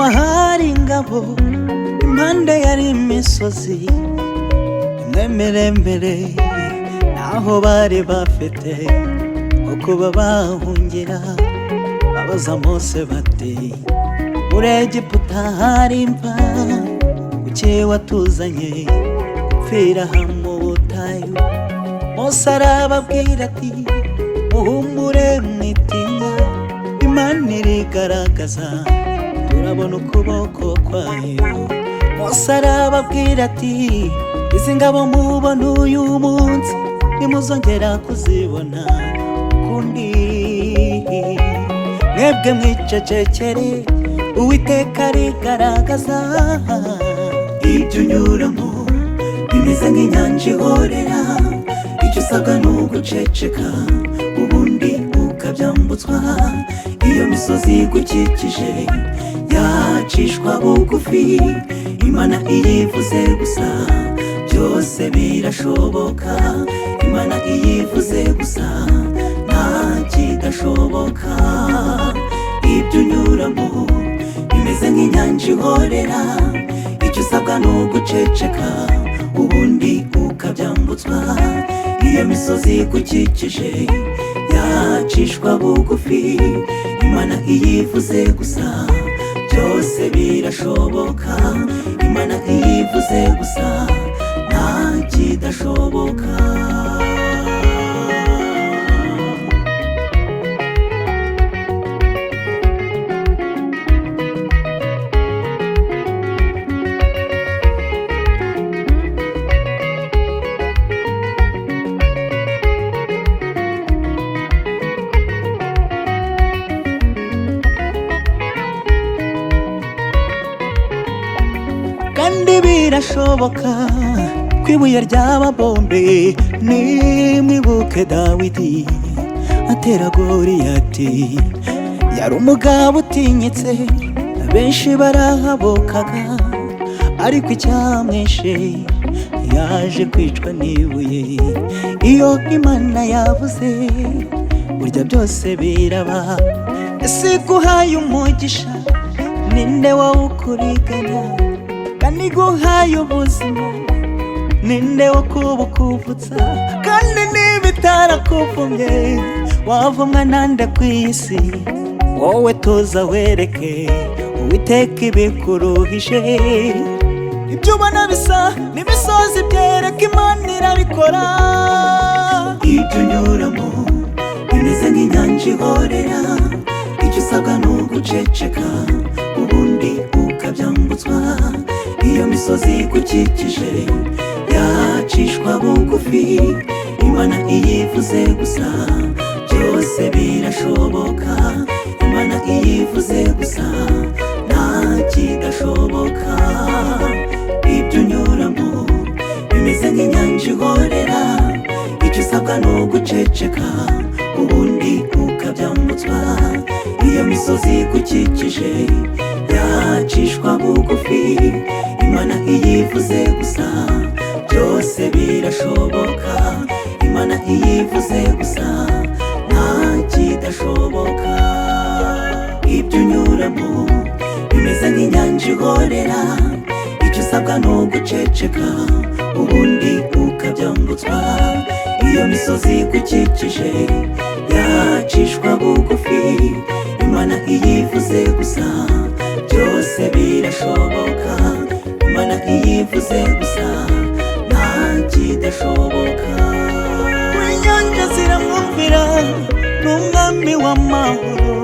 inyuma hari ingabo, impande yari imisozi imwemerembere, naho bari bafite kuba bahungira. Babaza Mose bati muri Egiputa hari imva, kuki watuzanye gupfira mu butayu? Mose arababwira ati muhumure mwitinya, Imana irigaragaza, turabona ukuboko kwayo. Mose arababwira ati izi ngabo mubona uyu munsi ntimuzongera kuzibona ukundi. Mwebwe mwicecekere, Uwiteka arigaragaza. Ibyo unyuramo bimeze nk'inyanja ihorera, icyo usabwa ni uguceceka ubundi ukabyambutswa. Iyo misozi igukikije yacishwa bugufi, Imana iyivuze gusa byose birashoboka. Imana iyivuze gusa nta kidashoboka. Ibyo unyuramo bimeze nk'inyanja ihorera, icyo usabwa ni uguceceka ubundi ukabyambutswa. Iyo misozi igukikije yacishwa bugufi, Imana iyivuze gusa byose birashoboka. Imana iyivuze gusa nta kidashoboka. Kandi birashoboka ko ibuye ryaba bombe. Nimwibuke Dawidi atera Goliyati, yari umugabo utinyitse, benshi barahabokaga, ariko icyamwishe yaje kwicwa n'ibuye. Iyo Imana yavuze burya byose biraba. Ese guhaye umugisha ninde wawukuriganya? Kandi guhaye ubuzima ninde wo kubukuvutsa? Kandi niba itarakuvumye wavumwa nande ku isi? Wowe tuza wereke Uwiteka ibikuruhije. Ibyo ubona bisa n'imisozi byereka Imana irabikora. Ibyo unyuramo bimeze nk'inyanja ihorera, icyo usabwa ni uguceceka ubundi ukabyambutswa. Iyo misozi igukikije yacishwa bugufi, Imana iyivuze gusa byose birashoboka. Imana iyivuze gusa nta kidashoboka. Ibyo unyuramo bimeze nk'inyanja ihorera, icyo usabwa ni uguceceka ubundi ukabyambutswa. Iyo misozi igukikije yacishwa bugufi, Imana iyivuze gusa byose birashoboka. Imana iyivuze gusa nta kidashoboka. Ibyo unyuramo bimeze nk'inyanja ihorera, icyo usabwa ni uguceceka ubundi ukabyambutswa. Iyo misozi igukikije yacishwa bugufi, Imana iyivuze gusa byose birashoboka. Imana iyivuze gusa nta kidashoboka. Inyanja ziramwumvira, n'umwami w'amahoro.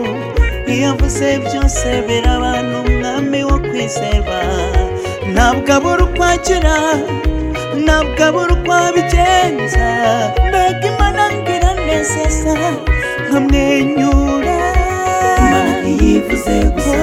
Iyavuze byose biraba, n'umwami wo kwizerwa. Ntabwo abura uko agira, ntabwo abura uko abigenza. Mbega Imana ngira nezeza nkamwenyura. Imana iyivuze gusa